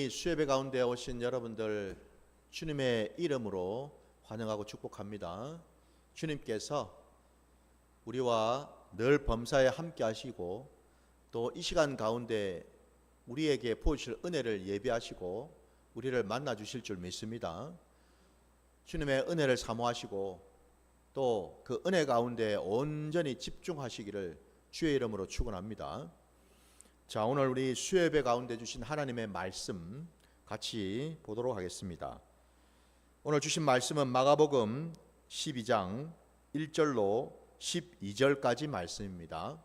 우리 수협회 가운데 오신 여러분들 주님의 이름으로 환영하고 축복합니다. 주님께서 우리와 늘 범사에 함께 하시고 또 이 시간 가운데 우리에게 보여주실 은혜를 예비하시고 우리를 만나 주실 줄 믿습니다. 주님의 은혜를 사모하시고 또 그 은혜 가운데 온전히 집중하시기를 주의 이름으로 축원합니다. 자, 오늘 우리 수협회 가운데 주신 하나님의 말씀 같이 보도록 하겠습니다. 오늘 주신 말씀은 마가복음 12장 1절로 12절까지 말씀입니다.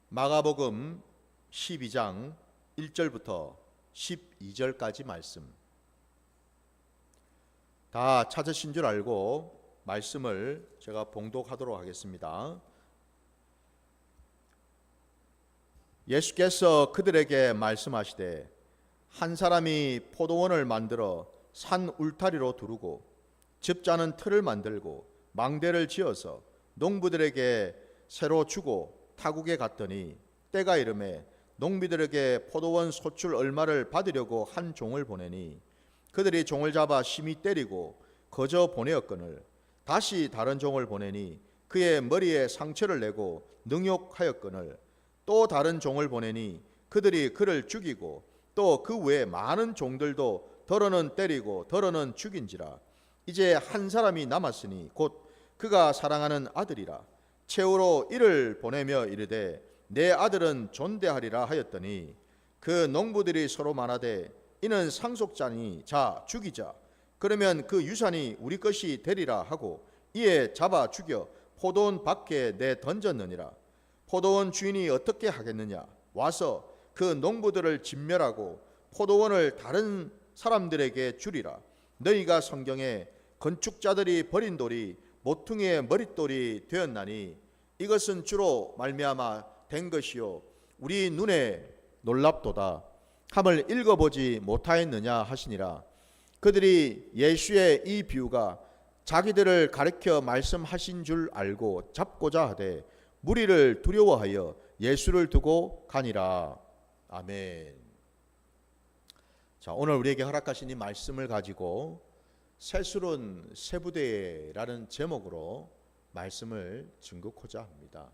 마가복음 12장 1절부터 12절까지 말씀. 다 찾으신 줄 알고 말씀을 제가 봉독하도록 하겠습니다. 예수께서 그들에게 말씀하시되 한 사람이 포도원을 만들어 산 울타리로 두르고 즙자는 틀을 만들고 망대를 지어서 농부들에게 새로 주고 타국에 갔더니 때가 이르매 농부들에게 포도원 소출 얼마를 받으려고 한 종을 보내니 그들이 종을 잡아 심히 때리고 거저 보내었거늘 다시 다른 종을 보내니 그의 머리에 상처를 내고 능욕하였거늘 또 다른 종을 보내니 그들이 그를 죽이고 또 그 외에 많은 종들도 더러는 때리고 더러는 죽인지라. 이제 한 사람이 남았으니 곧 그가 사랑하는 아들이라. 최후로 이를 보내며 이르되 내 아들은 존대하리라 하였더니 그 농부들이 서로 말하되 이는 상속자니 자 죽이자. 그러면 그 유산이 우리 것이 되리라 하고 이에 잡아 죽여 포도원 밖에 내 던졌느니라. 포도원 주인이 어떻게 하겠느냐? 와서 그 농부들을 진멸하고 포도원을 다른 사람들에게 주리라. 너희가 성경에 건축자들이 버린 돌이 모퉁이의 머릿돌이 되었나니 이것은 주로 말미암아 된 것이요 우리 눈에 놀랍도다 함을 읽어보지 못하였느냐 하시니라. 그들이 예수의 이 비유가 자기들을 가리켜 말씀하신 줄 알고 잡고자 하되 무리를 두려워하여 예수를 두고 가니라. 아멘. 자, 오늘 우리에게 허락하신 이 말씀을 가지고 새술은 세부대라는 제목으로 말씀을 증거하고자 합니다.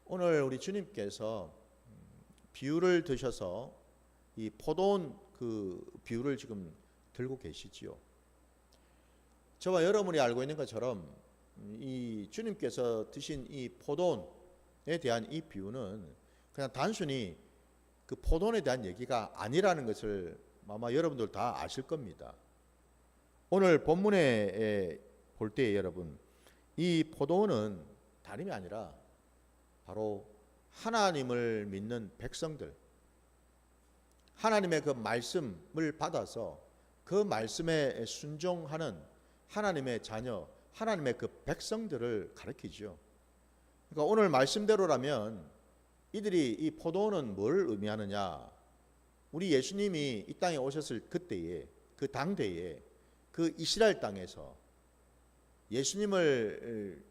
오늘 우리 주님께서 비유를 드셔서 이 포도원 그 비유를 지금 들고 계시지요. 저와 여러분이 알고 있는 것처럼 이 주님께서 드신 이 포도원에 대한 이 비유는 그냥 단순히 그 포도원에 대한 얘기가 아니라는 것을 아마 여러분들 다 아실 겁니다. 오늘 본문에 볼 때 여러분 이 포도원은 다름이 아니라 바로 하나님을 믿는 백성들, 하나님의 그 말씀을 받아서 그 말씀에 순종하는 하나님의 자녀, 하나님의 그 백성들을 가리키죠. 그러니까 오늘 말씀대로라면 이들이 이 포도원은 뭘 의미하느냐? 우리 예수님이 이 땅에 오셨을 그때에 그 당대에 그 이스라엘 땅에서 예수님을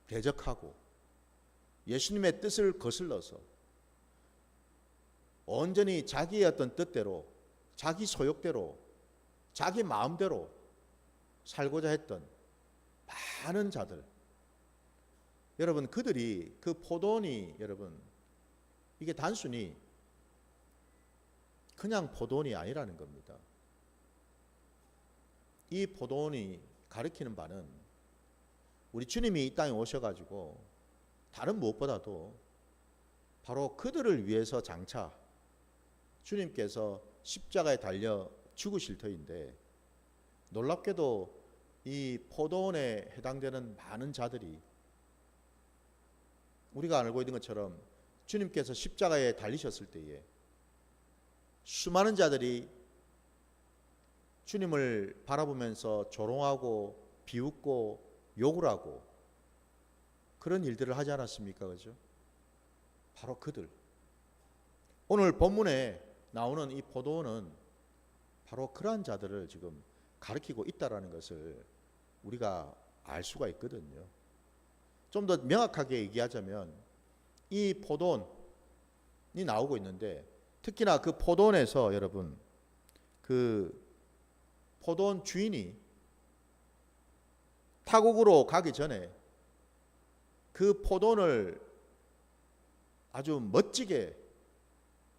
대적하고 예수님의 뜻을 거슬러서 온전히 자기의 어떤 뜻대로 자기 소욕대로 자기 마음대로 살고자 했던 많은 자들, 여러분 그들이 그 포도원이 여러분 이게 단순히 그냥 포도원이 아니라는 겁니다. 이 포도원이 가리키는 바는 우리 주님이 이 땅에 오셔가지고 다른 무엇보다도 바로 그들을 위해서 장차 주님께서 십자가에 달려 죽으실 터인데, 놀랍게도 이 포도원에 해당되는 많은 자들이 우리가 알고 있는 것처럼 주님께서 십자가에 달리셨을 때에 수많은 자들이 주님을 바라보면서 조롱하고 비웃고 욕을 하고 그런 일들을 하지 않았습니까? 그죠? 바로 그들. 오늘 본문에 나오는 이 포도원은 바로 그러한 자들을 지금 가리키고 있다라는 것을 우리가 알 수가 있거든요. 좀 더 명확하게 얘기하자면 이 포도원이 나오고 있는데, 특히나 그 포도원에서 여러분, 그 포도원 주인이 타국으로 가기 전에 그 포도원을 아주 멋지게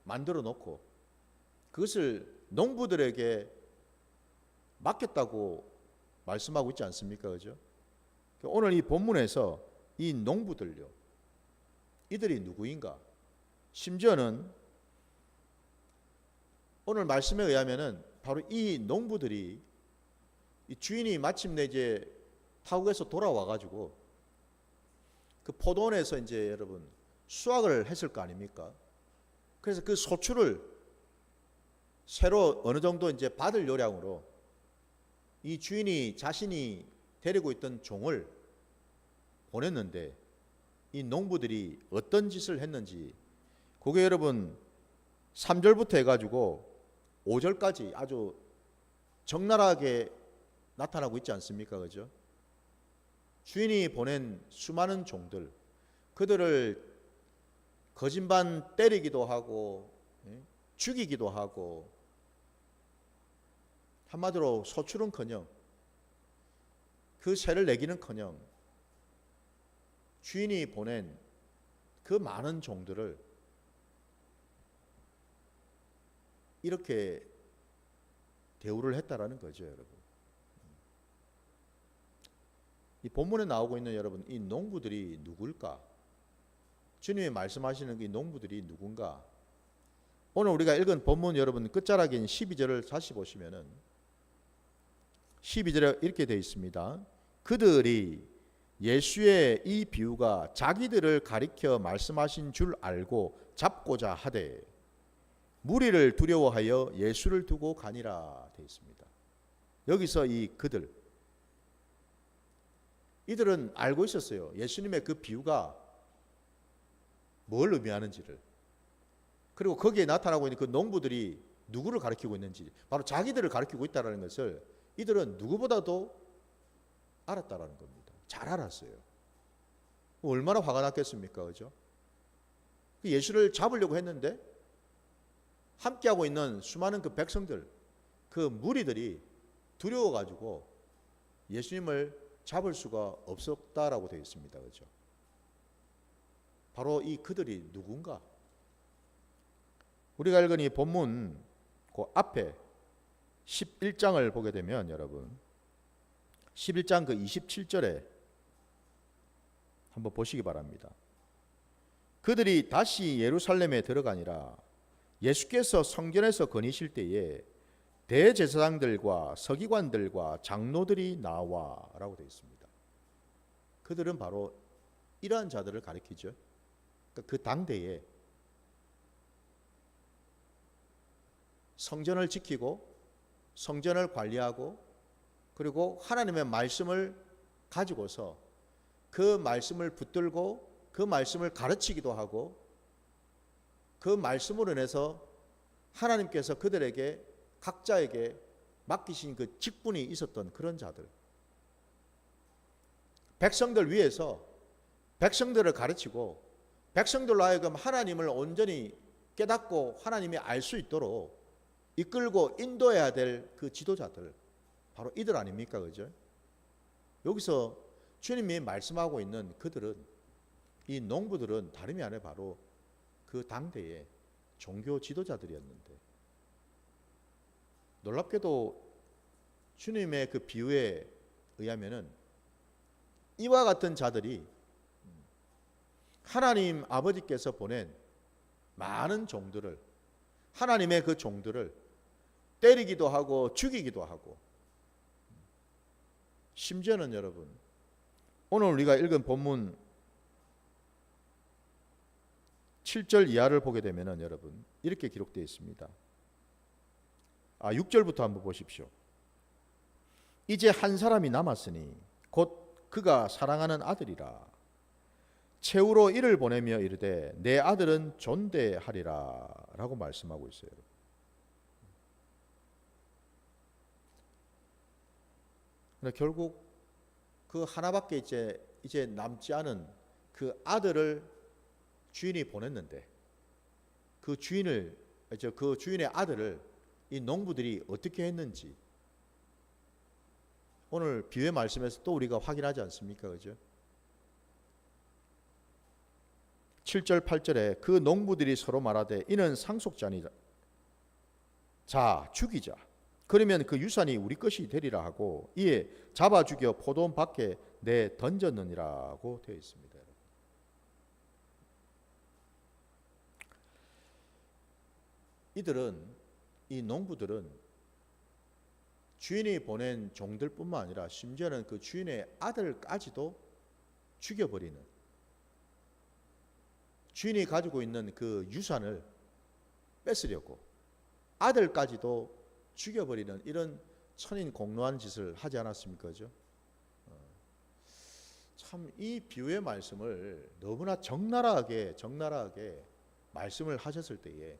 만들어 놓고 그것을 농부들에게 맡겼다고 말씀하고 있지 않습니까? 그죠? 오늘 이 본문에서 이 농부들요, 이들이 누구인가? 심지어는 오늘 말씀에 의하면은 바로 이 농부들이, 이 주인이 마침내 이제 타국에서 돌아와 가지고 그 포도원에서 이제 여러분 수확을 했을 거 아닙니까? 그래서 그 소출을 새로 어느 정도 이제 받을 요량으로 이 주인이 자신이 데리고 있던 종을 보냈는데, 이 농부들이 어떤 짓을 했는지 그게 여러분 3절부터 해가지고 5절까지 아주 적나라하게 나타나고 있지 않습니까? 그죠? 주인이 보낸 수많은 종들, 그들을 거짓반 때리기도 하고 죽이기도 하고, 한마디로 소출은커녕 그 새를 내기는커녕 주인이 보낸 그 많은 종들을 이렇게 대우를 했다라는 거죠, 여러분. 이 본문에 나오고 있는 여러분, 이 농부들이 누굴까? 주님이 말씀하시는 이 농부들이 누군가? 오늘 우리가 읽은 본문 여러분 끝자락인 12절을 다시 보시면은 12절에 이렇게 되어 있습니다. 그들이 예수의 이 비유가 자기들을 가리켜 말씀하신 줄 알고 잡고자 하되 무리를 두려워하여 예수를 두고 가니라 되어 있습니다. 여기서 이 그들, 이들은 알고 있었어요. 예수님의 그 비유가 뭘 의미하는지를. 그리고 거기에 나타나고 있는 그 농부들이 누구를 가리키고 있는지, 바로 자기들을 가리키고 있다는 것을 이들은 누구보다도 알았다라는 겁니다. 잘 알았어요. 얼마나 화가 났겠습니까? 그죠? 예수를 잡으려고 했는데 함께하고 있는 수많은 그 백성들, 그 무리들이 두려워가지고 예수님을 잡을 수가 없었다라고 되어 있습니다. 그죠? 바로 이 그들이 누군가? 우리가 읽은 이 본문 그 앞에 11장을 보게 되면 여러분 11장 그 27절에 한번 보시기 바랍니다. 그들이 다시 예루살렘에 들어가니라 예수께서 성전에서 거니실 때에 대제사장들과 서기관들과 장로들이 나와라고 되어 있습니다. 그들은 바로 이러한 자들을 가리키죠. 그러니까 그 당대에 성전을 지키고 성전을 관리하고 그리고 하나님의 말씀을 가지고서 그 말씀을 붙들고 그 말씀을 가르치기도 하고 그 말씀으로 인해서 하나님께서 그들에게 각자에게 맡기신 그 직분이 있었던 그런 자들, 백성들 위해서 백성들을 가르치고 백성들로 하여금 하나님을 온전히 깨닫고 하나님이 알 수 있도록 이끌고 인도해야 될 그 지도자들, 바로 이들 아닙니까? 그죠? 여기서 주님이 말씀하고 있는 그들은, 이 농부들은 다름이 아니라 바로 그 당대의 종교 지도자들이었는데, 놀랍게도 주님의 그 비유에 의하면은 이와 같은 자들이 하나님 아버지께서 보낸 많은 종들을, 하나님의 그 종들을 때리기도 하고 죽이기도 하고, 심지어는 여러분 오늘 우리가 읽은 본문 7절 이하를 보게 되면은 여러분 이렇게 기록되어 있습니다. 6절부터 한번 보십시오. 이제 한 사람이 남았으니 곧 그가 사랑하는 아들이라. 채우러 이를 보내며 이르되 내 아들은 존대하리라 라고 말씀하고 있어요. 그러나 결국 그 하나밖에 이제 남지 않은 그 아들을 주인이 보냈는데 그 주인의 아들을 이 농부들이 어떻게 했는지 오늘 비유의 말씀에서 또 우리가 확인하지 않습니까? 그죠? 7절 8절에 그 농부들이 서로 말하되 이는 상속자니라. 자 죽이자. 그러면 그 유산이 우리 것이 되리라 하고 이에 잡아 죽여 포도원 밖에 내 던졌느니라고 되어 있습니다. 이 농부들은 주인이 보낸 종들뿐만 아니라 심지어는 그 주인의 아들까지도 죽여버리는, 주인이 가지고 있는 그 유산을 뺏으려고 아들까지도 죽여버리는 이런 천인공노한 짓을 하지 않았습니까? 그죠? 참 이 비유의 말씀을 너무나 적나라하게 말씀을 하셨을 때에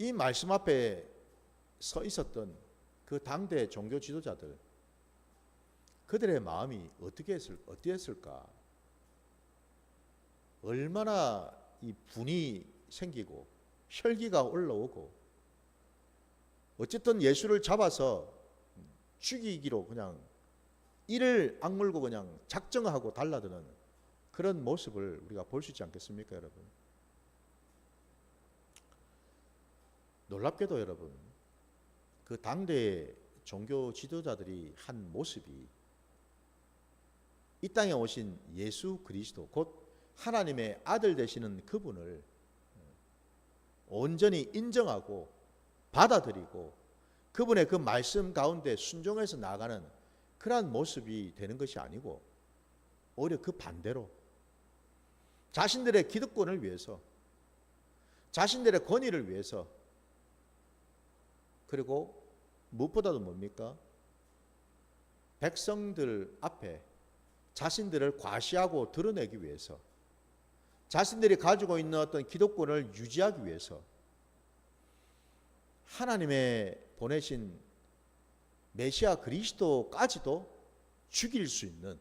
이 말씀 앞에 서 있었던 그 당대 종교 지도자들, 그들의 마음이 어땠을까? 얼마나 이 분이 생기고 혈기가 올라오고, 어쨌든 예수를 잡아서 죽이기로 그냥 이를 악물고 그냥 작정하고 달라드는 그런 모습을 우리가 볼 수 있지 않겠습니까, 여러분? 놀랍게도 여러분, 그 당대의 종교 지도자들이 한 모습이 이 땅에 오신 예수 그리스도, 곧 하나님의 아들 되시는 그분을 온전히 인정하고 받아들이고 그분의 그 말씀 가운데 순종해서 나아가는 그러한 모습이 되는 것이 아니고, 오히려 그 반대로 자신들의 기득권을 위해서, 자신들의 권위를 위해서, 그리고 무엇보다도 뭡니까? 백성들 앞에 자신들을 과시하고 드러내기 위해서, 자신들이 가지고 있는 어떤 기득권을 유지하기 위해서 하나님의 보내신 메시아 그리스도까지도 죽일 수 있는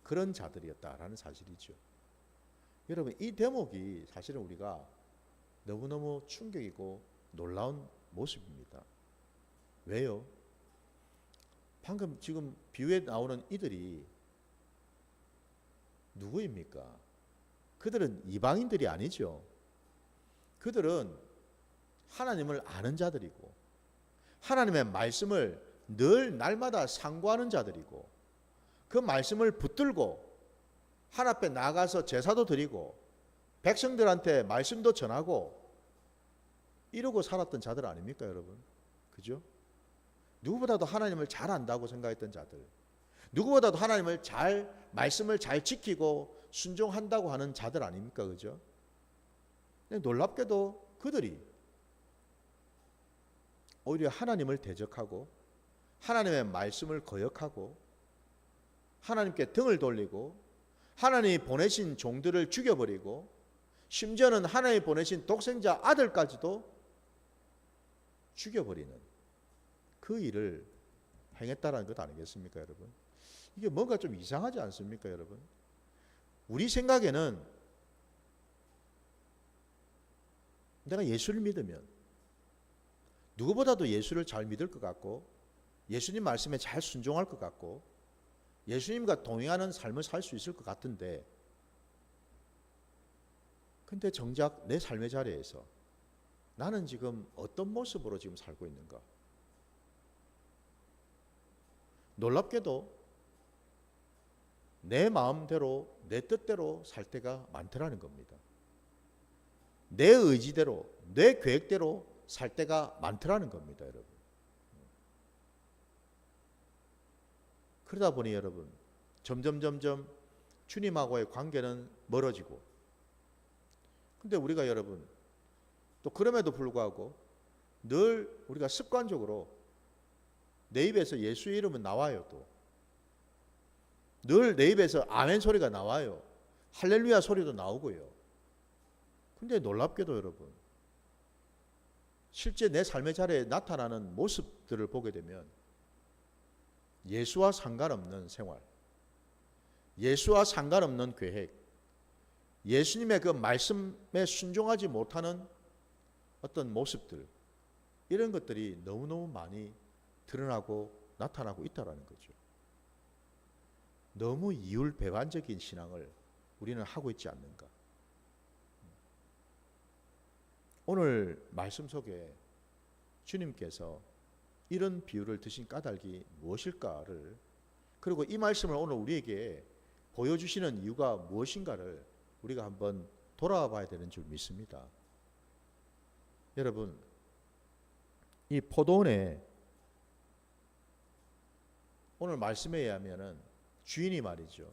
그런 자들이었다라는 사실이죠. 여러분, 이 대목이 사실은 우리가 너무너무 충격이고 놀라운 모습입니다. 왜요? 방금 지금 비유에 나오는 이들이 누구입니까? 그들은 이방인들이 아니죠. 그들은 하나님을 아는 자들이고 하나님의 말씀을 늘 날마다 상고하는 자들이고, 그 말씀을 붙들고 하나님 앞에 나가서 제사도 드리고 백성들한테 말씀도 전하고 이러고 살았던 자들 아닙니까, 여러분? 그죠? 누구보다도 하나님을 잘 안다고 생각했던 자들, 누구보다도 하나님을 말씀을 잘 지키고 순종한다고 하는 자들 아닙니까? 그죠? 근데 놀랍게도 그들이 오히려 하나님을 대적하고 하나님의 말씀을 거역하고 하나님께 등을 돌리고 하나님이 보내신 종들을 죽여버리고 심지어는 하나님이 보내신 독생자 아들까지도 죽여버리는 그 일을 행했다는 것 아니겠습니까, 여러분? 이게 뭔가 좀 이상하지 않습니까, 여러분? 우리 생각에는 내가 예수를 믿으면 누구보다도 예수를 잘 믿을 것 같고 예수님 말씀에 잘 순종할 것 같고 예수님과 동행하는 삶을 살 수 있을 것 같은데, 근데 정작 내 삶의 자리에서 나는 지금 어떤 모습으로 지금 살고 있는가? 놀랍게도 내 마음대로 내 뜻대로 살 때가 많더라는 겁니다. 내 의지대로 내 계획대로 살 때가 많더라는 겁니다, 여러분. 그러다 보니 여러분 점점 주님하고의 관계는 멀어지고, 근데 우리가 여러분 또 그럼에도 불구하고 늘 우리가 습관적으로 내 입에서 예수의 이름은 나와요. 또 늘 내 입에서 아멘 소리가 나와요. 할렐루야 소리도 나오고요. 근데 놀랍게도 여러분 실제 내 삶의 자리에 나타나는 모습들을 보게 되면 예수와 상관없는 생활, 예수와 상관없는 계획, 예수님의 그 말씀에 순종하지 못하는 어떤 모습들, 이런 것들이 너무너무 많이 드러나고 나타나고 있다는 거죠. 너무 이율배반적인 신앙을 우리는 하고 있지 않는가. 오늘 말씀 속에 주님께서 이런 비유를 드신 까닭이 무엇일까를, 그리고 이 말씀을 오늘 우리에게 보여주시는 이유가 무엇인가를 우리가 한번 돌아와 봐야 되는 줄 믿습니다. 여러분, 이 포도원에 오늘 말씀에 의하면은 주인이 말이죠,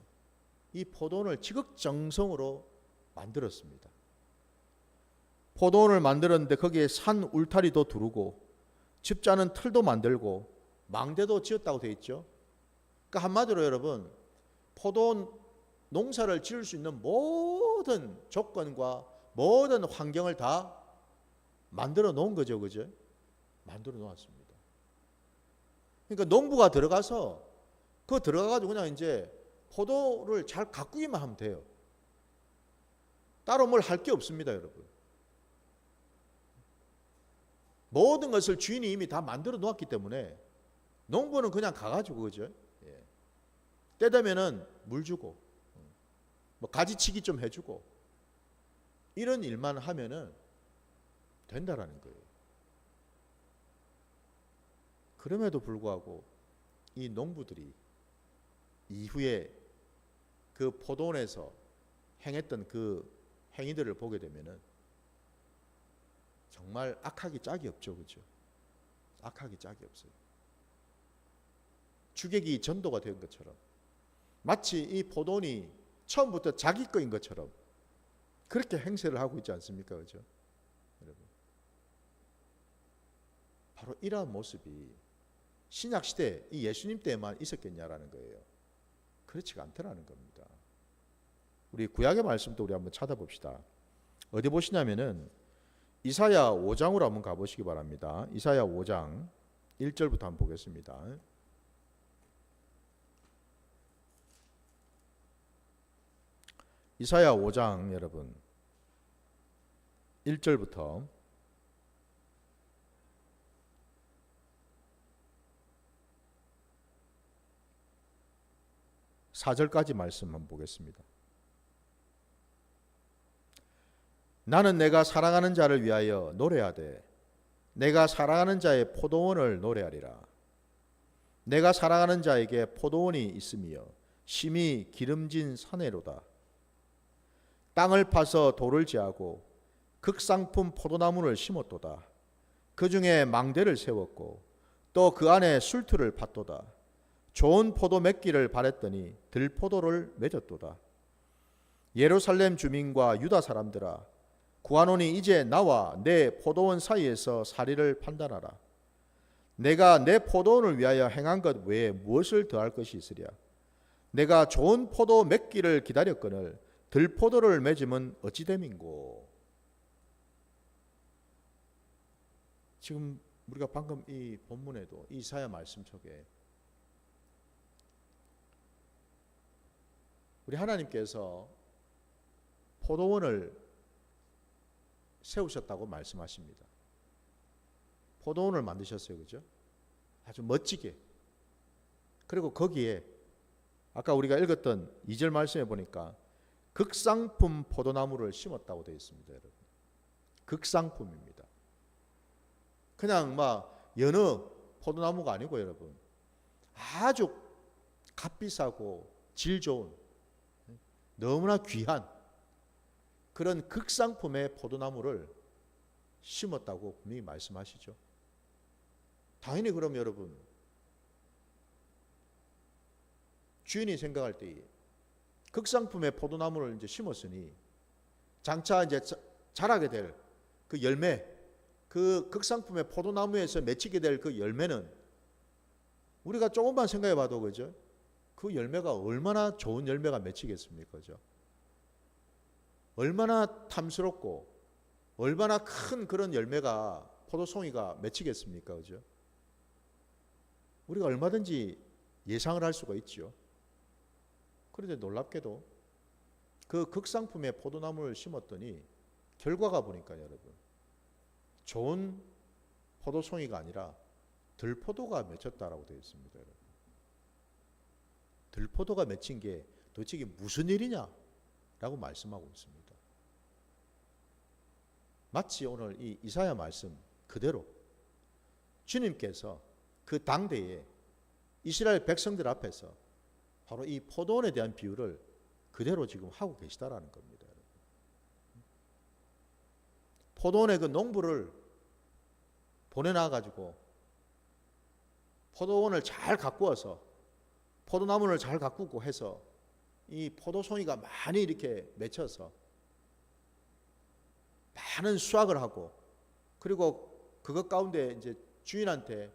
이 포도원을 지극정성으로 만들었습니다. 포도원을 만들었는데 거기에 산 울타리도 두르고 집 자는 틀도 만들고 망대도 지었다고 되어 있죠. 그러니까 한마디로 여러분, 포도원 농사를 지을 수 있는 모든 조건과 모든 환경을 다 만들어 놓은 거죠. 그죠? 만들어 놓았습니다. 그러니까 농부가 들어가서 그거 들어가가지고 그냥 이제 포도를 잘 가꾸기만 하면 돼요. 따로 뭘 할 게 없습니다, 여러분. 모든 것을 주인이 이미 다 만들어 놓았기 때문에 농부는 그냥 가가지고, 그죠? 예. 때 되면은 물 주고, 뭐 가지치기 좀 해주고, 이런 일만 하면은 된다라는 거예요. 그럼에도 불구하고 이 농부들이 이후에 그 포도원에서 행했던 그 행위들을 보게 되면은 정말 악하기 짝이 없죠. 그죠? 악하기 짝이 없어요. 주객이 전도가 된 것처럼, 마치 이 포도원이 처음부터 자기 거인 것처럼 그렇게 행세를 하고 있지 않습니까? 그죠? 여러분, 바로 이러한 모습이 신약 시대 이 예수님 때만 있었겠냐라는 거예요. 그렇지가 않더라는 겁니다. 우리 구약의 말씀도 우리 한번 찾아봅시다. 어디 보시냐면은 이사야 5장으로 한번 가보시기 바랍니다. 이사야 5장 1절부터 한번 보겠습니다. 이사야 5장 여러분 1절부터 4절까지 말씀 한번 보겠습니다. 나는 내가 사랑하는 자를 위하여 노래하되 내가 사랑하는 자의 포도원을 노래하리라. 내가 사랑하는 자에게 포도원이 있으며 심히 기름진 산에로다. 땅을 파서 돌을 지하고 극상품 포도나무를 심었도다. 그 중에 망대를 세웠고 또 그 안에 술틀을 팠도다. 좋은 포도 맺기를 바랬더니 들포도를 맺었도다. 예루살렘 주민과 유다 사람들아, 구하노니 이제 나와 내 포도원 사이에서 사리를 판단하라. 내가 내 포도원을 위하여 행한 것 외에 무엇을 더할 것이 있으랴. 내가 좋은 포도 맺기를 기다렸거늘 들포도를 맺음은 어찌 됨인고. 지금 우리가 방금 이 본문에도 이사야 말씀 속에 우리 하나님께서 포도원을 세우셨다고 말씀하십니다. 포도원을 만드셨어요. 그죠? 아주 멋지게. 그리고 거기에 아까 우리가 읽었던 2절 말씀에 보니까 극상품 포도나무를 심었다고 되어 있습니다. 여러분, 극상품입니다. 그냥 막 여느 포도나무가 아니고 여러분, 아주 값비싸고 질 좋은 너무나 귀한 그런 극상품의 포도나무를 심었다고 분명히 말씀하시죠. 당연히 그럼 여러분, 주인이 생각할 때 극상품의 포도나무를 이제 심었으니 장차 이제 자라게 될 그 열매, 그 극상품의 포도나무에서 맺히게 될 그 열매는 우리가 조금만 생각해 봐도 그죠? 그 열매가 얼마나 좋은 열매가 맺히겠습니까? 그죠? 얼마나 탐스럽고 얼마나 큰 그런 열매가 포도송이가 맺히겠습니까? 그죠? 우리가 얼마든지 예상을 할 수가 있죠. 그런데 놀랍게도 그 극상품의 포도나무를 심었더니 결과가 보니까 여러분 좋은 포도송이가 아니라 들포도가 맺혔다라고 되어 있습니다. 여러분. 들포도가 맺힌 게 도대체 이게 무슨 일이냐라고 말씀하고 있습니다. 마치 오늘 이 이사야 말씀 그대로 주님께서 그 당대에 이스라엘 백성들 앞에서 바로 이 포도원에 대한 비유를 그대로 지금 하고 계시다라는 겁니다. 포도원의 그 농부를 보내놔가지고 포도원을 잘 가꾸어서 포도나무를 잘 가꾸고 해서 이 포도송이가 많이 이렇게 맺혀서 많은 수확을 하고 그리고 그것 가운데 이제 주인한테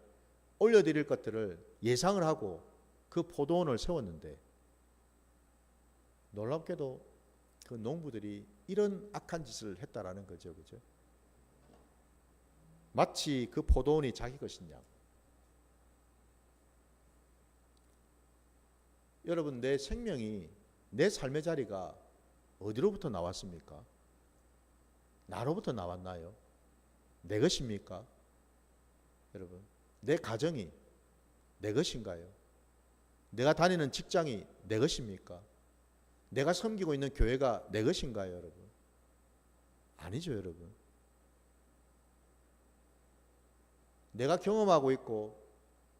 올려드릴 것들을 예상을 하고 그 포도원을 세웠는데 놀랍게도 그 농부들이 이런 악한 짓을 했다라는 거죠. 그죠? 마치 그 포도원이 자기 것인 양. 여러분, 내 생명이 내 삶의 자리가 어디로부터 나왔습니까? 나로부터 나왔나요? 내 것입니까? 여러분, 내 가정이 내 것인가요? 내가 다니는 직장이 내 것입니까? 내가 섬기고 있는 교회가 내 것인가요, 여러분? 아니죠, 여러분. 내가 경험하고 있고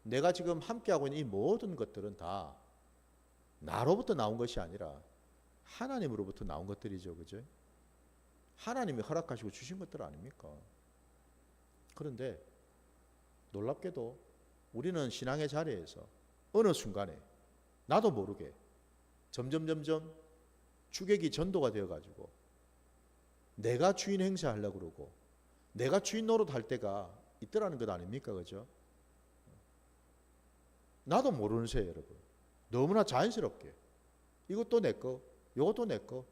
내가 지금 함께하고 있는 이 모든 것들은 다 나로부터 나온 것이 아니라 하나님으로부터 나온 것들이죠. 그죠? 하나님이 허락하시고 주신 것들 아닙니까? 그런데 놀랍게도 우리는 신앙의 자리에서 어느 순간에 나도 모르게 점점 주객이 전도가 되어가지고 내가 주인 행세하려고 그러고 내가 주인 노릇할 때가 있더라는 것 아닙니까? 그죠? 나도 모르는 새에 여러분 너무나 자연스럽게 이것도 내 거, 이것도 내 거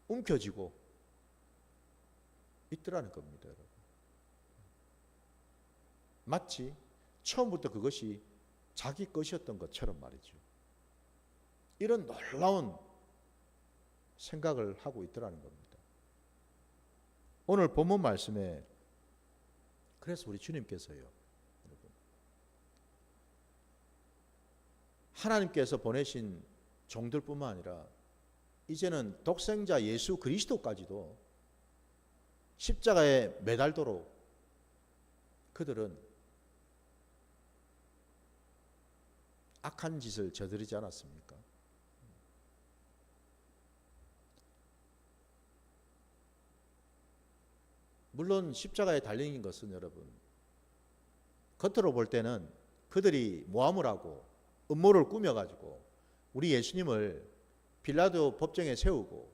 움켜쥐고 있더라는 겁니다. 여러분. 마치 처음부터 그것이 자기 것이었던 것처럼 말이죠. 이런 놀라운 생각을 하고 있더라는 겁니다. 오늘 본문 말씀에 그래서 우리 주님께서요, 여러분, 하나님께서 보내신 종들뿐만 아니라 이제는 독생자 예수 그리스도까지도 십자가에 매달도록 그들은 악한 짓을 저지르지 않았습니까? 물론 십자가에 달린 것은 여러분 겉으로 볼 때는 그들이 모함을 하고 음모를 꾸며가지고 우리 예수님을 빌라도 법정에 세우고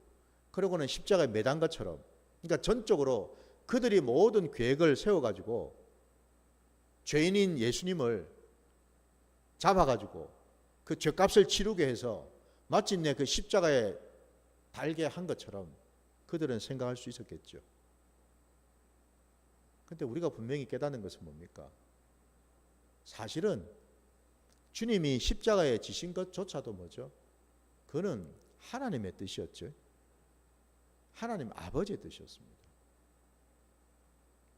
그러고는 십자가에 매단 것처럼 그러니까 전적으로 그들이 모든 계획을 세워가지고 죄인인 예수님을 잡아가지고 그 죄값을 치르게 해서 마침내 그 십자가에 달게 한 것처럼 그들은 생각할 수 있었겠죠. 그런데 우리가 분명히 깨닫는 것은 뭡니까? 사실은 주님이 십자가에 지신 것조차도 뭐죠? 그는 하나님의 뜻이었죠. 하나님 아버지의 뜻이었습니다.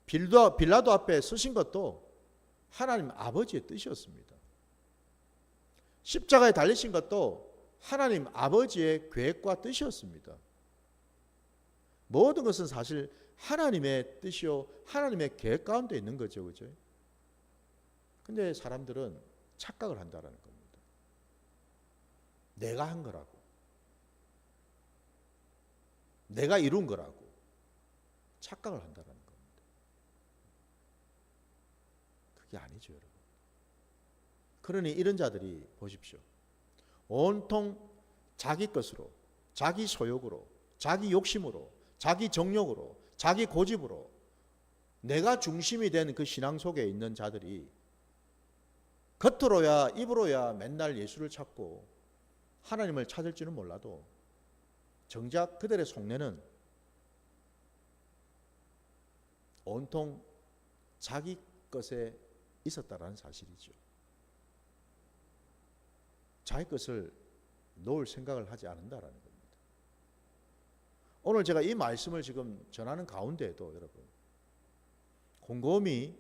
빌라도 앞에 쓰신 것도 하나님 아버지의 뜻이었습니다. 십자가에 달리신 것도 하나님 아버지의 계획과 뜻이었습니다. 모든 것은 사실 하나님의 뜻이요 하나님의 계획 가운데 있는 거죠. 그죠? 근데 사람들은 착각을 한다는 겁니다. 내가 한 거라고. 내가 이룬 거라고. 착각을 한다는 겁니다. 그게 아니죠, 여러분. 그러니 이런 자들이 보십시오. 온통 자기 것으로, 자기 소욕으로, 자기 욕심으로, 자기 정욕으로, 자기 고집으로 내가 중심이 된 그 신앙 속에 있는 자들이 겉으로야 입으로야 맨날 예수를 찾고 하나님을 찾을지는 몰라도 정작 그들의 속내는 온통 자기 것에 있었다라는 사실이죠. 자기 것을 놓을 생각을 하지 않는다라는 겁니다. 오늘 제가 이 말씀을 지금 전하는 가운데에도 여러분 곰곰이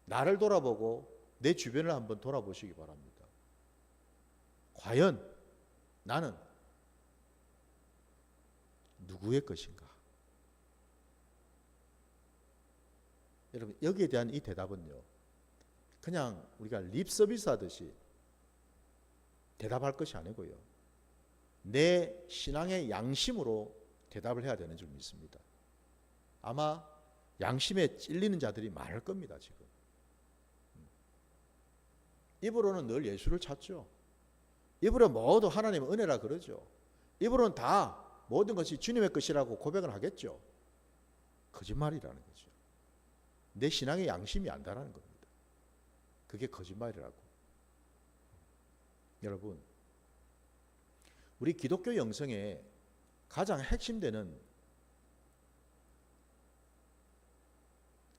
나를 돌아보고 내 주변을 한번 돌아보시기 바랍니다. 과연 나는 누구의 것인가? 여러분 여기에 대한 이 대답은요, 그냥 우리가 립 서비스 하듯이 대답할 것이 아니고요, 내 신앙의 양심으로 대답을 해야 되는 줄 믿습니다. 아마 양심에 찔리는 자들이 많을 겁니다. 지금 입으로는 늘 예수를 찾죠. 입으로 모두 하나님의 은혜라 그러죠. 입으로는 다 모든 것이 주님의 것이라고 고백을 하겠죠. 거짓말이라는 거죠. 내 신앙의 양심이 안다라는 겁니다. 그게 거짓말이라고. 여러분, 우리 기독교 영성의 가장 핵심되는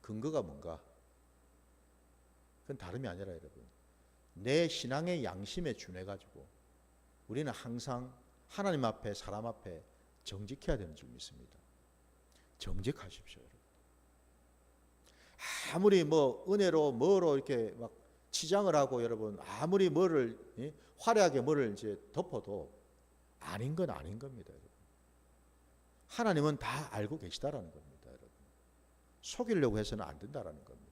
근거가 뭔가? 그건 다름이 아니라 여러분, 내 신앙의 양심에 준해가지고 우리는 항상 하나님 앞에 사람 앞에 정직해야 되는 줄 믿습니다. 정직하십시오, 여러분. 아무리 뭐 은혜로 뭐로 이렇게 막 치장을 하고 여러분 아무리 뭐를 화려하게 뭐를 이제 덮어도 아닌 건 아닌 겁니다, 여러분. 하나님은 다 알고 계시다라는 겁니다, 여러분. 속이려고 해서는 안 된다라는 겁니다.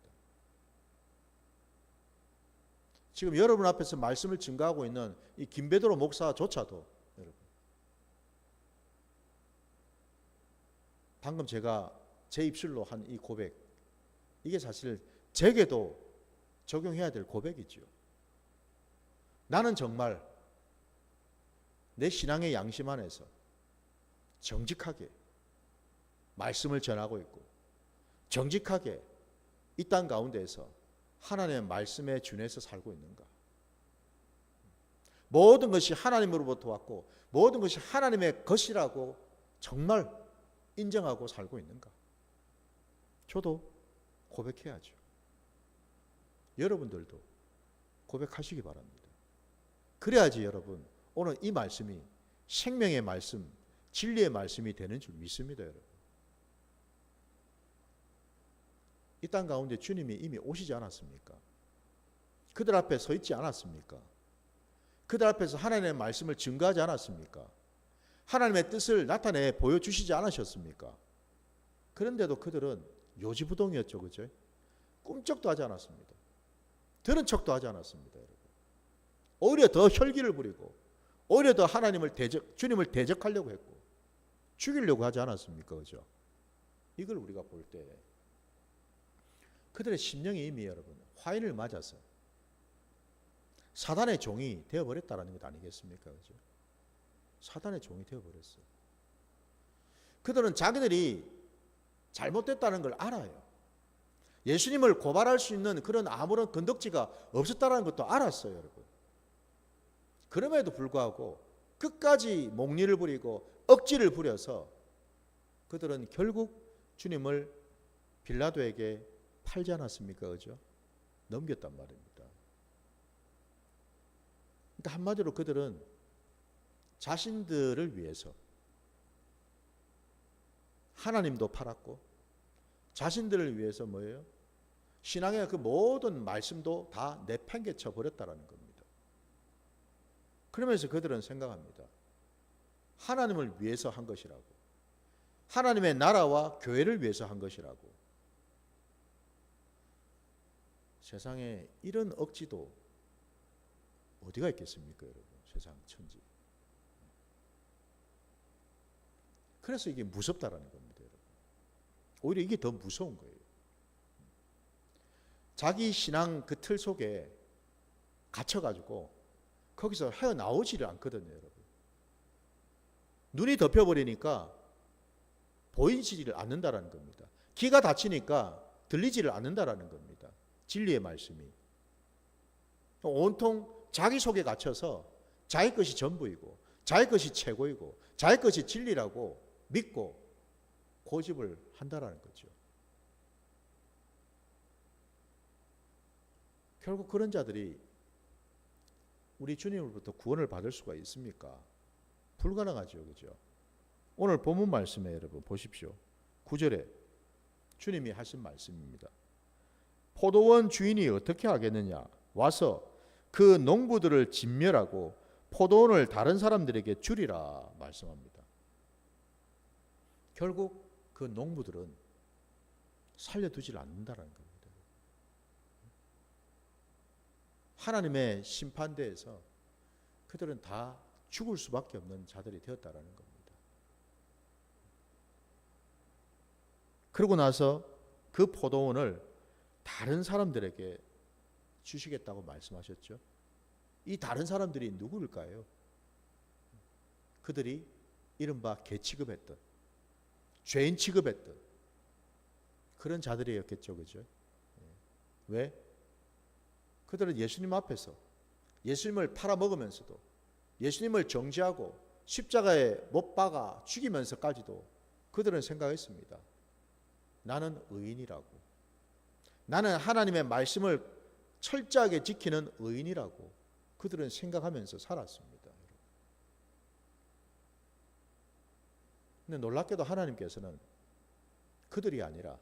지금 여러분 앞에서 말씀을 증거하고 있는 이 김베드로 목사조차도 여러분, 방금 제가 제 입술로 한 이 고백, 이게 사실 제게도 적용해야 될 고백이죠. 나는 정말 내 신앙의 양심 안에서 정직하게 말씀을 전하고 있고 정직하게 이 땅 가운데에서 하나님의 말씀에 준해서 살고 있는가? 모든 것이 하나님으로부터 왔고 모든 것이 하나님의 것이라고 정말 인정하고 살고 있는가? 저도 고백해야죠. 여러분들도 고백하시기 바랍니다. 그래야지 여러분 오늘 이 말씀이 생명의 말씀, 진리의 말씀이 되는 줄 믿습니다, 여러분. 이 땅 가운데 주님이 이미 오시지 않았습니까? 그들 앞에 서 있지 않았습니까? 그들 앞에서 하나님의 말씀을 증거하지 않았습니까? 하나님의 뜻을 나타내 보여주시지 않으셨습니까? 그런데도 그들은 요지부동이었죠, 그죠? 꿈쩍도 하지 않았습니다. 들은 척도 하지 않았습니다, 여러분. 오히려 더 혈기를 부리고 오히려 더 하나님을 주님을 대적하려고 했고 죽이려고 하지 않았습니까, 그죠? 이걸 우리가 볼 때 그들의 심령이 이미 여러분 화인을 맞아서 사단의 종이 되어버렸다는 것 아니겠습니까, 그죠? 사단의 종이 되어버렸어요. 그들은 자기들이 잘못됐다는 걸 알아요. 예수님을 고발할 수 있는 그런 아무런 건덕지가 없었다는 것도 알았어요, 여러분. 그럼에도 불구하고 끝까지 목리를 부리고 억지를 부려서 그들은 결국 주님을 빌라도에게 팔지 않았습니까, 그죠? 넘겼단 말입니다. 그러니까 한마디로 그들은 자신들을 위해서 하나님도 팔았고 자신들을 위해서 뭐예요? 신앙의 그 모든 말씀도 다 내팽개쳐 버렸다라는 겁니다. 그러면서 그들은 생각합니다. 하나님을 위해서 한 것이라고. 하나님의 나라와 교회를 위해서 한 것이라고. 세상에 이런 억지도 어디가 있겠습니까, 여러분? 세상 천지. 그래서 이게 무섭다라는 겁니다, 여러분. 오히려 이게 더 무서운 거예요. 자기 신앙 그 틀 속에 갇혀가지고 거기서 헤어나오지를 않거든요, 여러분. 눈이 덮여버리니까 보이지를 않는다라는 겁니다. 귀가 닫히니까 들리지를 않는다라는 겁니다. 진리의 말씀이. 온통 자기 속에 갇혀서 자기 것이 전부이고 자기 것이 최고이고 자기 것이 진리라고 믿고 고집을 한다라는 거죠. 결국 그런 자들이 우리 주님으로부터 구원을 받을 수가 있습니까? 불가능하죠. 그죠? 오늘 본문 말씀에 여러분 보십시오. 9절에 주님이 하신 말씀입니다. 포도원 주인이 어떻게 하겠느냐? 와서 그 농부들을 진멸하고 포도원을 다른 사람들에게 주리라 말씀합니다. 결국 그 농부들은 살려두질 않는다는 겁니다. 하나님의 심판대에서 그들은 다 죽을 수밖에 없는 자들이 되었다라는 겁니다. 그러고 나서 그 포도원을 다른 사람들에게 주시겠다고 말씀하셨죠. 이 다른 사람들이 누구일까요? 그들이 이른바 개 취급했던, 죄인 취급했던 그런 자들이었겠죠. 그죠? 왜? 그들은 예수님 앞에서 예수님을 팔아먹으면서도 예수님을 정죄하고 십자가에 못 박아 죽이면서까지도 그들은 생각했습니다. 나는 의인이라고. 나는 하나님의 말씀을 철저하게 지키는 의인이라고 그들은 생각하면서 살았습니다. 근데 놀랍게도 하나님께서는 그들이 아니라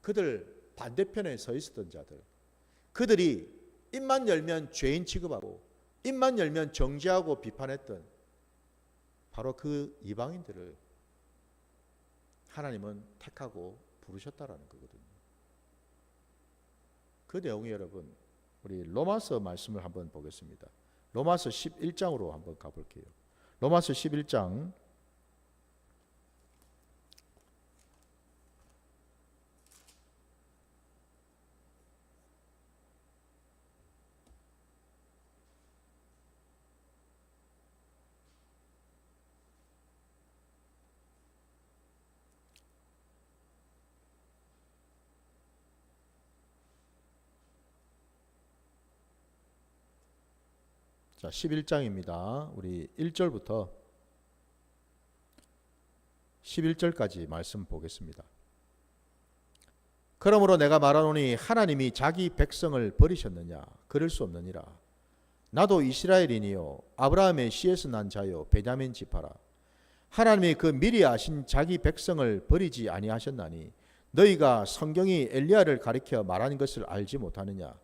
그들 반대편에 서 있었던 자들, 그들이 입만 열면 죄인 취급하고 입만 열면 정죄하고 비판했던 바로 그 이방인들을 하나님은 택하고 부르셨다라는 거거든요. 그 내용이 여러분 우리 로마서 말씀을 한번 보겠습니다. 로마서 11장으로 한번 가볼게요. 로마서 11장 자, 11장입니다. 우리 1절부터 11절까지 말씀 보겠습니다. 그러므로 내가 말하노니 하나님이 자기 백성을 버리셨느냐? 그럴 수 없느니라. 나도 이스라엘이니요 아브라함의 씨에서 난 자요 베냐민 지파라. 하나님이 그 미리 아신 자기 백성을 버리지 아니하셨나니 너희가 성경이 엘리야를 가리켜 말하는 것을 알지 못하느냐?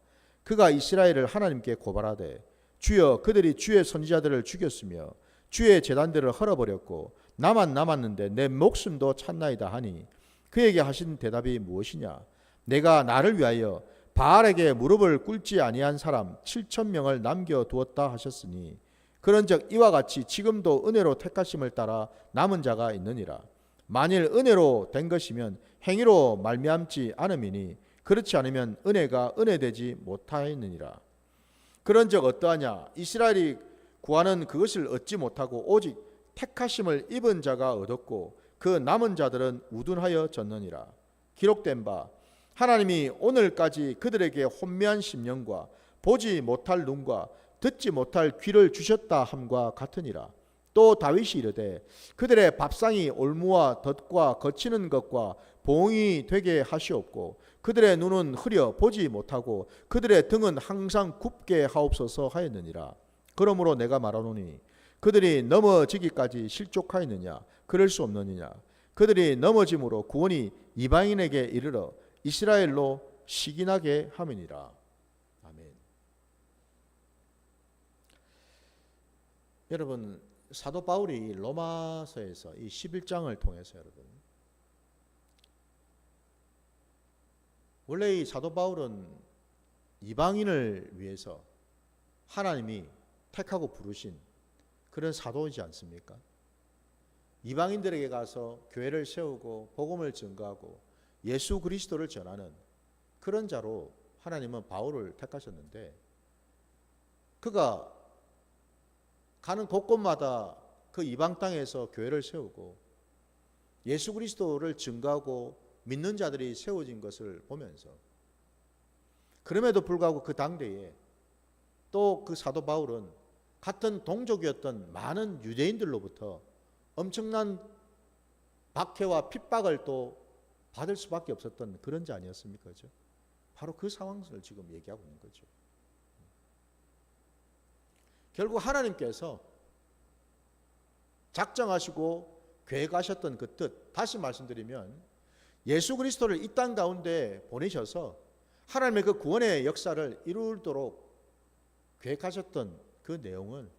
그가 이스라엘을 하나님께 고발하되 주여 그들이 주의 선지자들을 죽였으며 주의 제단들을 헐어버렸고 나만 남았는데 내 목숨도 찾나이다 하니 그에게 하신 대답이 무엇이냐? 내가 나를 위하여 바알에게 무릎을 꿇지 아니한 사람 7,000명을 남겨두었다 하셨으니 그런즉 이와 같이 지금도 은혜로 택하심을 따라 남은 자가 있느니라. 만일 은혜로 된 것이면 행위로 말미암지 않음이니 그렇지 않으면 은혜가 은혜되지 못하였느니라. 그런즉 어떠하냐? 이스라엘이 구하는 그것을 얻지 못하고 오직 택하심을 입은 자가 얻었고 그 남은 자들은 우둔하여 졌느니라. 기록된 바 하나님이 오늘까지 그들에게 혼미한 심령과 보지 못할 눈과 듣지 못할 귀를 주셨다 함과 같으니라. 또 다윗이 이르되 그들의 밥상이 올무와 덫과 거치는 것과 봉이 되게 하시옵고 그들의 눈은 흐려 보지 못하고 그들의 등은 항상 굽게 하옵소서 하였느니라. 그러므로 내가 말하노니 그들이 넘어지기까지 실족하였느냐? 그럴 수 없느니라. 그들이 넘어짐으로 구원이 이방인에게 이르러 이스라엘로 시기나게 함이니라. 아멘. 여러분 사도 바울이 로마서에서 이 11장을 통해서 여러분 원래 이 사도 바울은 이방인을 위해서 하나님이 택하고 부르신 그런 사도이지 않습니까? 이방인들에게 가서 교회를 세우고 복음을 증거하고 예수 그리스도를 전하는 그런 자로 하나님은 바울을 택하셨는데 그가 가는 곳곳마다 그 이방 땅에서 교회를 세우고 예수 그리스도를 증거하고 믿는 자들이 세워진 것을 보면서 그럼에도 불구하고 그 당대에 또 그 사도 바울은 같은 동족이었던 많은 유대인들로부터 엄청난 박해와 핍박을 또 받을 수밖에 없었던 그런 자 아니었습니까? 그죠? 바로 그 상황을 지금 얘기하고 있는 거죠. 결국 하나님께서 작정하시고 계획하셨던 그 뜻, 다시 말씀드리면 예수 그리스도를 이 땅 가운데 보내셔서 하나님의 그 구원의 역사를 이루도록 계획하셨던 그 내용은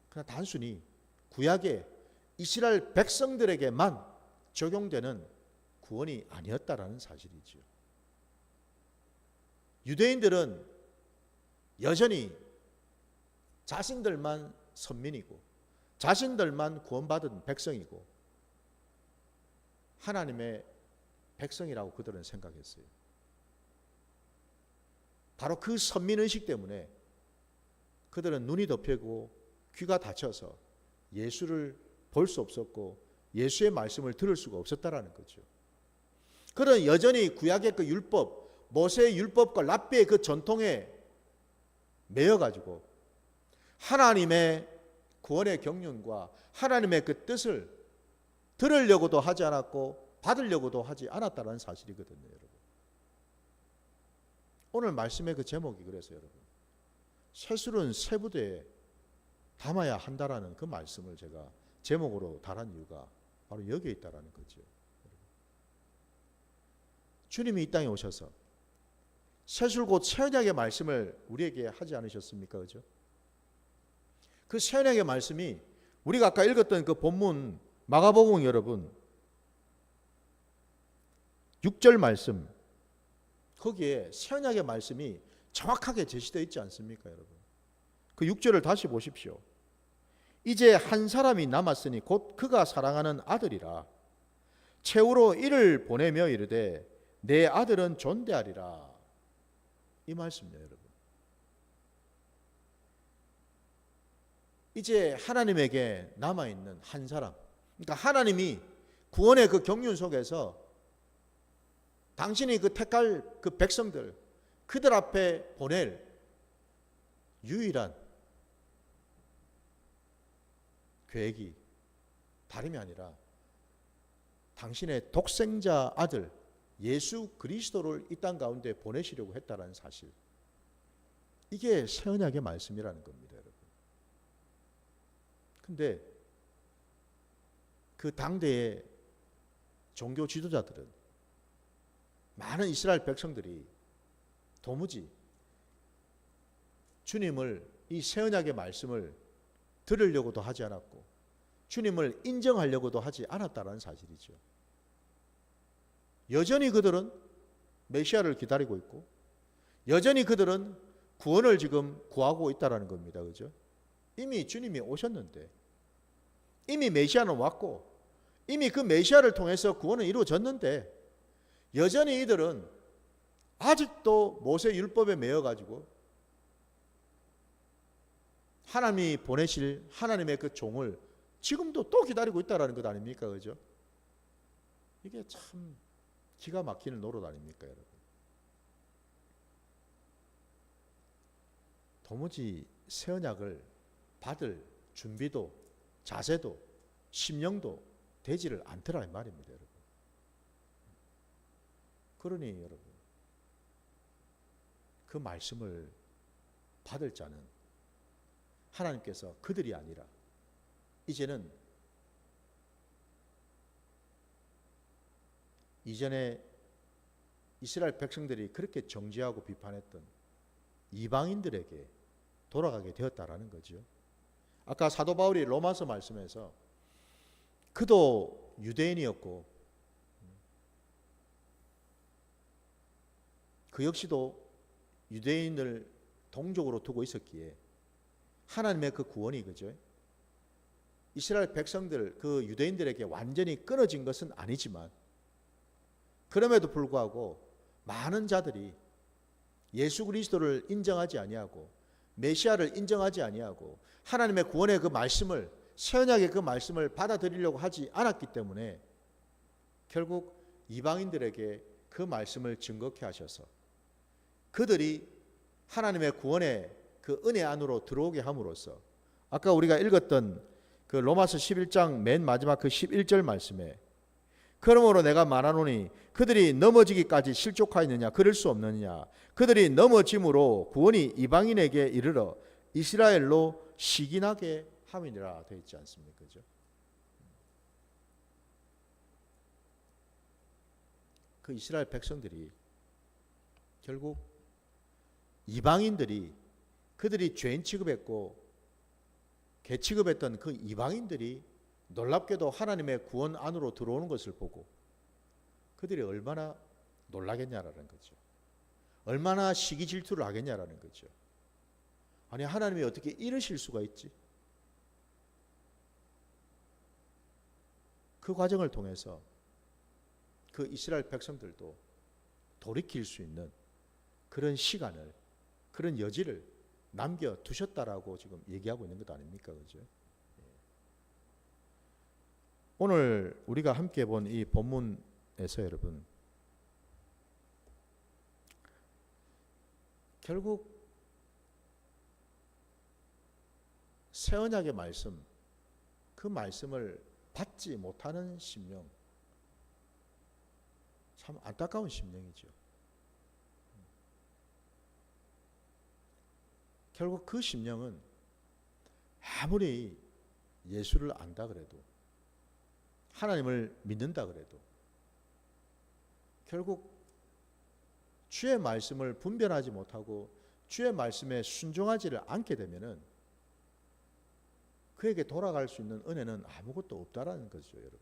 그냥 단순히 구약의 이스라엘 백성들에게만 적용되는 구원이 아니었다라는 사실이죠. 유대인들은 여전히 자신들만 선민이고 자신들만 구원받은 백성이고 하나님의 백성이라고 그들은 생각했어요. 바로 그 선민의식 때문에 그들은 눈이 덮이고 귀가 닫혀서 예수를 볼 수 없었고 예수의 말씀을 들을 수가 없었다라는 거죠. 그들은 여전히 구약의 그 율법, 모세의 율법과 랍비의 그 전통에 매여가지고 하나님의 구원의 경륜과 하나님의 그 뜻을 들으려고도 하지 않았고 받으려고도 하지 않았다는 사실이거든요, 여러분. 오늘 말씀의 그 제목이 그래서 여러분, 세술은 세부대에 담아야 한다라는 그 말씀을 제가 제목으로 달한 이유가 바로 여기에 있다라는 거죠. 주님이 이 땅에 오셔서 세술 곧 새언약의 말씀을 우리에게 하지 않으셨습니까? 그죠? 그 새언약의 말씀이 우리가 아까 읽었던 그 본문 마가복음 여러분 6절 말씀, 거기에 새언약의 말씀이 정확하게 제시되어 있지 않습니까, 여러분? 그 6절을 다시 보십시오. 이제 한 사람이 남았으니 곧 그가 사랑하는 아들이라. 최후로 이를 보내며 이르되 내 아들은 존대하리라. 이 말씀이에요, 여러분. 이제 하나님에게 남아있는 한 사람, 그러니까 하나님이 구원의 그 경륜 속에서 당신이 그 택할 그 백성들, 그들 앞에 보낼 유일한 계획이 다름이 아니라 당신의 독생자 아들 예수 그리스도를 이 땅 가운데 보내시려고 했다는 사실, 이게 새 언약의 말씀이라는 겁니다, 여러분. 근데 그 당대의 종교 지도자들은, 많은 이스라엘 백성들이 도무지 주님을, 이 새 언약의 말씀을 들으려고도 하지 않았고 주님을 인정하려고도 하지 않았다는 사실이죠. 여전히 그들은 메시아를 기다리고 있고 여전히 그들은 구원을 지금 구하고 있다는 겁니다. 그죠? 이미 주님이 오셨는데, 이미 메시아는 왔고 이미 그 메시아를 통해서 구원은 이루어졌는데, 여전히 이들은 아직도 모세 율법에 매여가지고 하나님이 보내실 하나님의 그 종을 지금도 또 기다리고 있다는 것 아닙니까? 그죠? 이게 참 기가 막히는 노릇 아닙니까, 여러분? 도무지 새 언약을 받을 준비도 자세도 심령도 되지를 않더라 이 말입니다, 여러분. 그러니 여러분, 그 말씀을 받을 자는 하나님께서 그들이 아니라 이제는 이전에 이스라엘 백성들이 그렇게 정죄하고 비판했던 이방인들에게 돌아가게 되었다라는 거죠. 아까 사도 바울이 로마서 말씀에서 그도 유대인이었고 그 역시도 유대인을 동족으로 두고 있었기에 하나님의 그 구원이, 그죠? 이스라엘 백성들, 그 유대인들에게 완전히 끊어진 것은 아니지만 그럼에도 불구하고 많은 자들이 예수 그리스도를 인정하지 아니하고 메시아를 인정하지 아니하고 하나님의 구원의 그 말씀을, 새 언약의 그 말씀을 받아들이려고 하지 않았기 때문에 결국 이방인들에게 그 말씀을 증거케 하셔서 그들이 하나님의 구원의 그 은혜 안으로 들어오게 함으로써 아까 우리가 읽었던 그 로마서 11장 맨 마지막 그 11절 말씀에 그러므로 내가 말하노니 그들이 넘어지기까지 실족하였느냐? 그럴 수 없느냐? 그들이 넘어짐으로 구원이 이방인에게 이르러 이스라엘로 시기나게 함이니라 되어 있지 않습니까? 그죠? 그 이스라엘 백성들이 결국 이방인들이 그들이 죄인 취급했고 개 취급했던 그 이방인들이 놀랍게도 하나님의 구원 안으로 들어오는 것을 보고 그들이 얼마나 놀라겠냐라는 거죠. 얼마나 시기 질투를 하겠냐라는 거죠. 아니 하나님이 어떻게 이러실 수가 있지? 그 과정을 통해서 그 이스라엘 백성들도 돌이킬 수 있는 그런 시간을, 그런 여지를 남겨두셨다라고 지금 얘기하고 있는 것 아닙니까? 그죠? 오늘 우리가 함께 본 이 본문에서 여러분, 결국 새 언약의 말씀, 그 말씀을 받지 못하는 심령, 참 안타까운 심령이죠. 결국 그 심령은 아무리 예수를 안다 그래도, 하나님을 믿는다 그래도 결국 주의 말씀을 분별하지 못하고 주의 말씀에 순종하지를 않게 되면은 그에게 돌아갈 수 있는 은혜는 아무것도 없다라는 거죠, 여러분.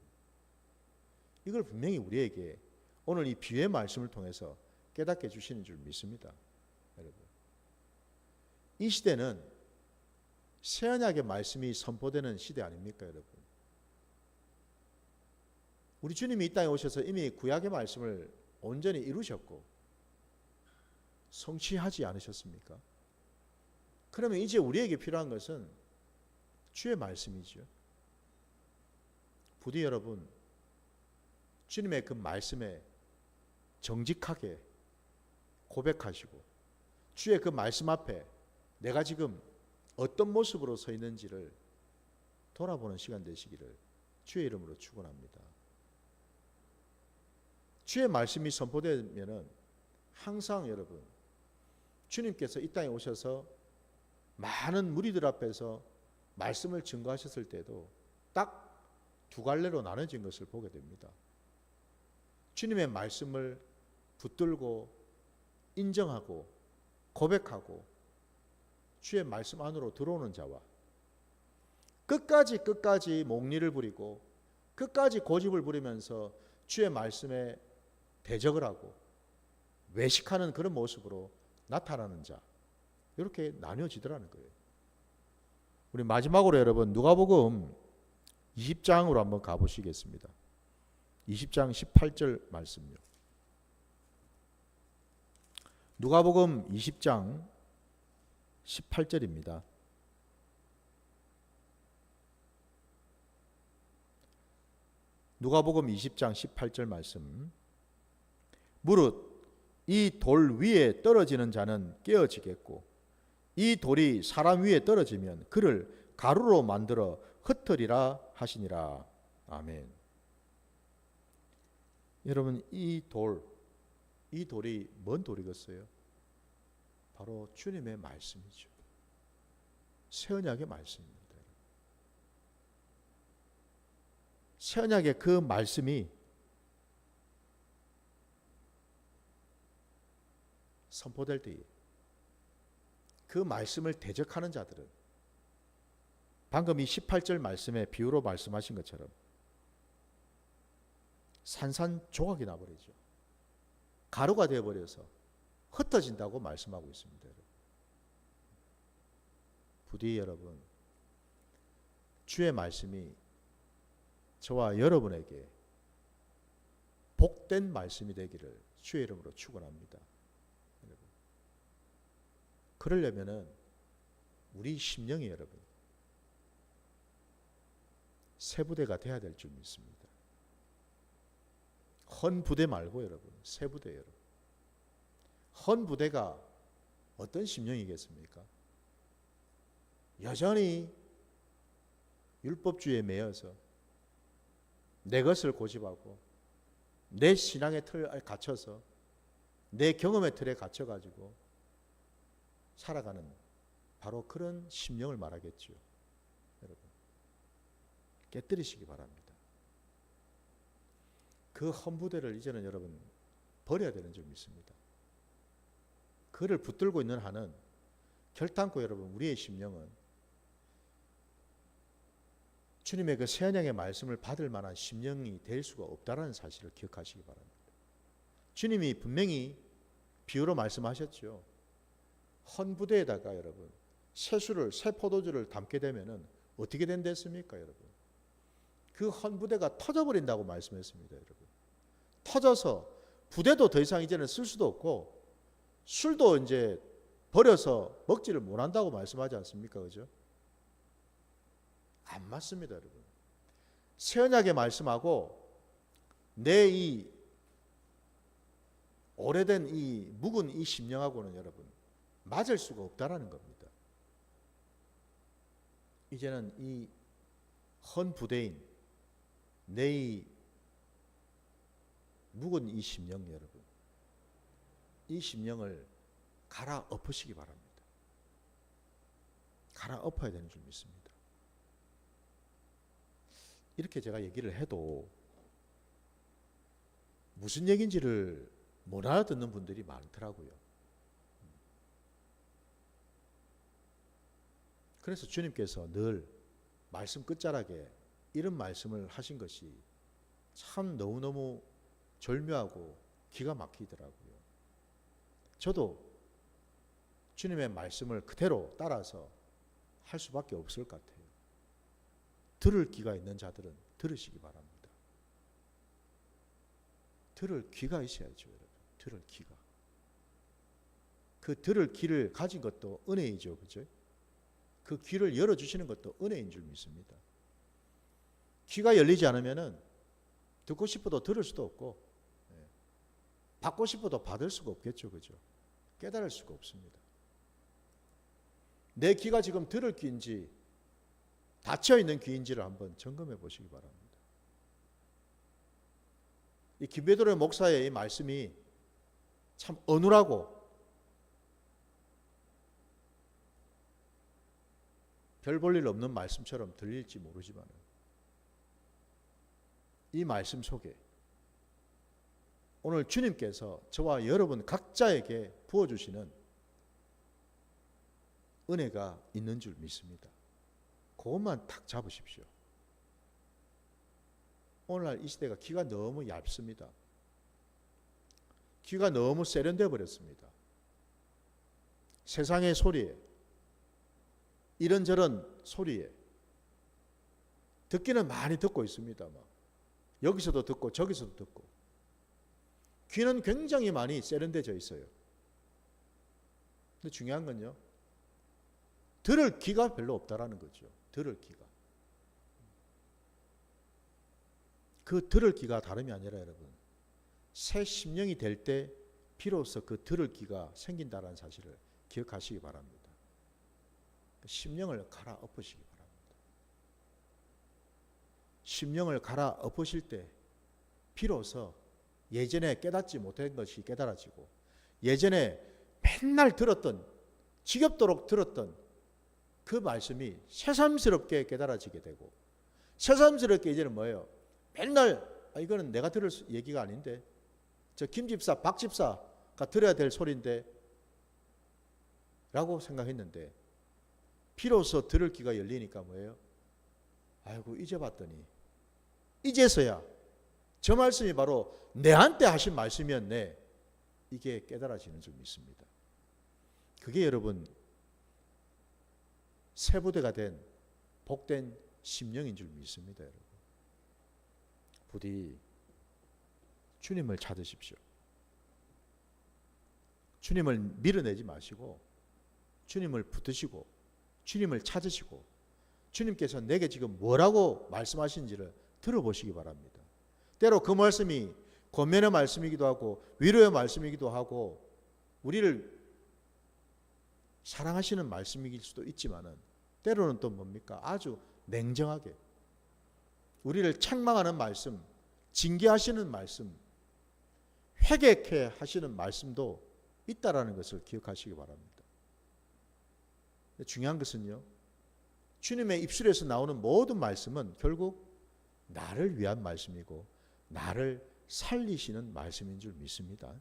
이걸 분명히 우리에게 오늘 이 비유의 말씀을 통해서 깨닫게 해주시는 줄 믿습니다, 여러분. 이 시대는 새 언약의 말씀이 선포되는 시대 아닙니까, 여러분? 우리 주님이 이 땅에 오셔서 이미 구약의 말씀을 온전히 이루셨고 성취하지 않으셨습니까? 그러면 이제 우리에게 필요한 것은 주의 말씀이죠. 부디 여러분, 주님의 그 말씀에 정직하게 고백하시고 주의 그 말씀 앞에 내가 지금 어떤 모습으로 서 있는지를 돌아보는 시간 되시기를 주의 이름으로 축원합니다. 주의 말씀이 선포되면은 항상 여러분, 주님께서 이 땅에 오셔서 많은 무리들 앞에서 말씀을 증거하셨을 때도 딱 두 갈래로 나눠진 것을 보게 됩니다. 주님의 말씀을 붙들고 인정하고 고백하고 주의 말씀 안으로 들어오는 자와 끝까지 몽리를 부리고 끝까지 고집을 부리면서 주의 말씀에 대적을 하고 외식하는 그런 모습으로 나타나는 자, 이렇게 나뉘어지더라는 거예요. 우리 마지막으로 여러분 누가복음 20장으로 한번 가보시겠습니다. 20장 18절 말씀요. 누가복음 20장 18절입니다. 누가복음 20장 18절 말씀. 무릇 이 돌 위에 떨어지는 자는 깨어지겠고 이 돌이 사람 위에 떨어지면 그를 가루로 만들어 흩으리라 하시니라. 아멘. 여러분 이 돌이 뭔 돌이겠어요? 바로 주님의 말씀이죠. 새 언약의 말씀입니다. 새 언약의 그 말씀이 선포될 때에 그 말씀을 대적하는 자들은 방금 이 18절 말씀에 비유로 말씀하신 것처럼 산산조각이 나버리죠. 가루가 되어버려서 흩어진다고 말씀하고 있습니다. 부디 여러분, 주의 말씀이 저와 여러분에게 복된 말씀이 되기를 주의 이름으로 축원합니다. 그러려면은 우리 심령이 여러분 새 부대가 돼야 될 줄 믿습니다. 헌 부대 말고 여러분 새 부대 여러분. 헌 부대가 어떤 심령이겠습니까? 여전히 율법주의에 매여서 내 것을 고집하고 내 신앙의 틀에 갇혀서 내 경험의 틀에 갇혀가지고 살아가는 바로 그런 심령을 말하겠죠. 여러분, 깨뜨리시기 바랍니다. 그 헌부대를 이제는 여러분 버려야 되는 줄 믿습니다. 그를 붙들고 있는 한은 결단코 여러분 우리의 심령은 주님의 그 새언약의 말씀을 받을 만한 심령이 될 수가 없다는 사실을 기억하시기 바랍니다. 주님이 분명히 비유로 말씀하셨죠. 헌부대에다가 여러분 새 포도주를 담게 되면은 어떻게 된댔습니까, 여러분? 그 헌부대가 터져버린다고 말씀했습니다, 여러분. 터져서 부대도 더 이상 이제는 쓸 수도 없고 술도 이제 버려서 먹지를 못한다고 말씀하지 않습니까, 그죠? 안 맞습니다, 여러분. 새언약의 말씀하고 내 이 오래된 이 묵은 이 심령하고는 여러분 맞을 수가 없다라는 겁니다. 이제는 이 헌부대인 내 이 묵은 이 심령 여러분, 이 심령을 갈아엎으시기 바랍니다. 갈아엎어야 되는 줄 믿습니다. 이렇게 제가 얘기를 해도 무슨 얘기인지를 못 알아듣는 분들이 많더라고요. 그래서 주님께서 늘 말씀 끝자락에 이런 말씀을 하신 것이 참 너무너무 절묘하고 기가 막히더라고요. 저도 주님의 말씀을 그대로 따라서 할 수밖에 없을 것 같아요. 들을 귀가 있는 자들은 들으시기 바랍니다. 들을 귀가 있어야죠, 여러분. 들을 귀가. 그 들을 귀를 가진 것도 은혜이죠, 그죠? 그 귀를 열어주시는 것도 은혜인 줄 믿습니다. 귀가 열리지 않으면은 듣고 싶어도 들을 수도 없고, 받고 싶어도 받을 수가 없겠죠, 그죠? 깨달을 수가 없습니다. 내 귀가 지금 들을 귀인지 닫혀 있는 귀인지를 한번 점검해 보시기 바랍니다. 이 김베드로 목사의 이 말씀이 참 어눌하고 별 볼 일 없는 말씀처럼 들릴지 모르지만 이 말씀 속에 오늘 주님께서 저와 여러분 각자에게 부어주시는 은혜가 있는 줄 믿습니다. 그것만 탁 잡으십시오. 오늘날 이 시대가 귀가 너무 얇습니다. 귀가 너무 세련돼 버렸습니다. 세상의 소리에, 이런저런 소리에 듣기는 많이 듣고 있습니다. 여기서도 듣고 저기서도 듣고 귀는 굉장히 많이 세련되어 있어요. 근데 중요한 건요, 들을 귀가 별로 없다라는 거죠. 들을 귀가. 그 들을 귀가 다름이 아니라 여러분, 새 심령이 될 때 비로소 그 들을 귀가 생긴다는 사실을 기억하시기 바랍니다. 심령을 갈아엎으시기 바랍니다. 심령을 갈아엎으실 때 비로소 예전에 깨닫지 못한 것이 깨달아지고, 예전에 맨날 들었던, 지겹도록 들었던 그 말씀이 새삼스럽게 깨달아지게 되고, 새삼스럽게 이제는 뭐예요? 맨날 이거는 내가 들을 얘기가 아닌데, 저 김집사, 박집사가 들어야 될 소리인데 라고 생각했는데, 비로소 들을 귀가 열리니까 뭐예요? 아이고, 이제 봤더니 이제서야 저 말씀이 바로 내한테 하신 말씀이었네, 이게 깨달아지는 줄 믿습니다. 그게 여러분 새 부대가 된 복된 심령인 줄 믿습니다. 여러분, 부디 주님을 찾으십시오. 주님을 밀어내지 마시고 주님을 붙드시고 주님을 찾으시고 주님께서 내게 지금 뭐라고 말씀하시는지를 들어보시기 바랍니다. 때로 그 말씀이 권면의 말씀이기도 하고 위로의 말씀이기도 하고 우리를 사랑하시는 말씀일 수도 있지만은 때로는 또 뭡니까? 아주 냉정하게 우리를 책망하는 말씀, 징계하시는 말씀, 회개케 하시는 말씀도 있다라는 것을 기억하시기 바랍니다. 중요한 것은요, 주님의 입술에서 나오는 모든 말씀은 결국 나를 위한 말씀이고 나를 살리시는 말씀인 줄 믿습니다.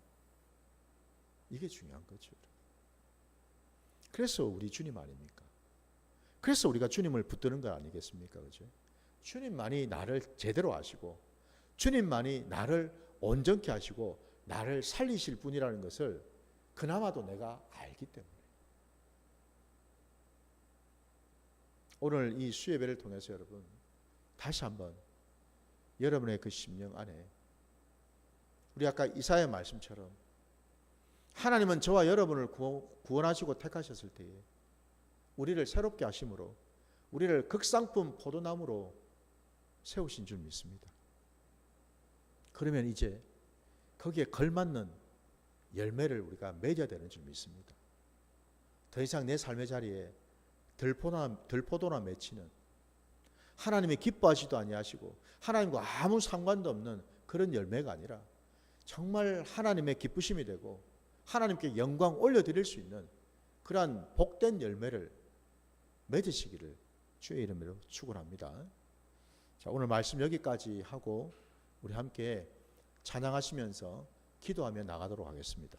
이게 중요한 거죠. 그래서 우리 주님 아닙니까? 그래서 우리가 주님을 붙드는 거 아니겠습니까? 그죠? 주님만이 나를 제대로 아시고 주님만이 나를 온전케 하시고 나를 살리실 분이라는 것을 그나마도 내가 알기 때문에 오늘 이 수예배를 통해서 여러분 다시 한번 여러분의 그 심령 안에 우리 아까 이사야 말씀처럼 하나님은 저와 여러분을 구원하시고 택하셨을 때에 우리를 새롭게 하심으로 우리를 극상품 포도나무로 세우신 줄 믿습니다. 그러면 이제 거기에 걸맞는 열매를 우리가 맺어야 되는 줄 믿습니다. 더 이상 내 삶의 자리에 들포도나 맺히는 하나님이 기뻐하시도 아니하시고 하나님과 아무 상관도 없는 그런 열매가 아니라 정말 하나님의 기쁘심이 되고 하나님께 영광 올려드릴 수 있는 그러한 복된 열매를 맺으시기를 주의 이름으로 축원합니다. 자, 오늘 말씀 여기까지 하고 우리 함께 찬양하시면서 기도하며 나가도록 하겠습니다.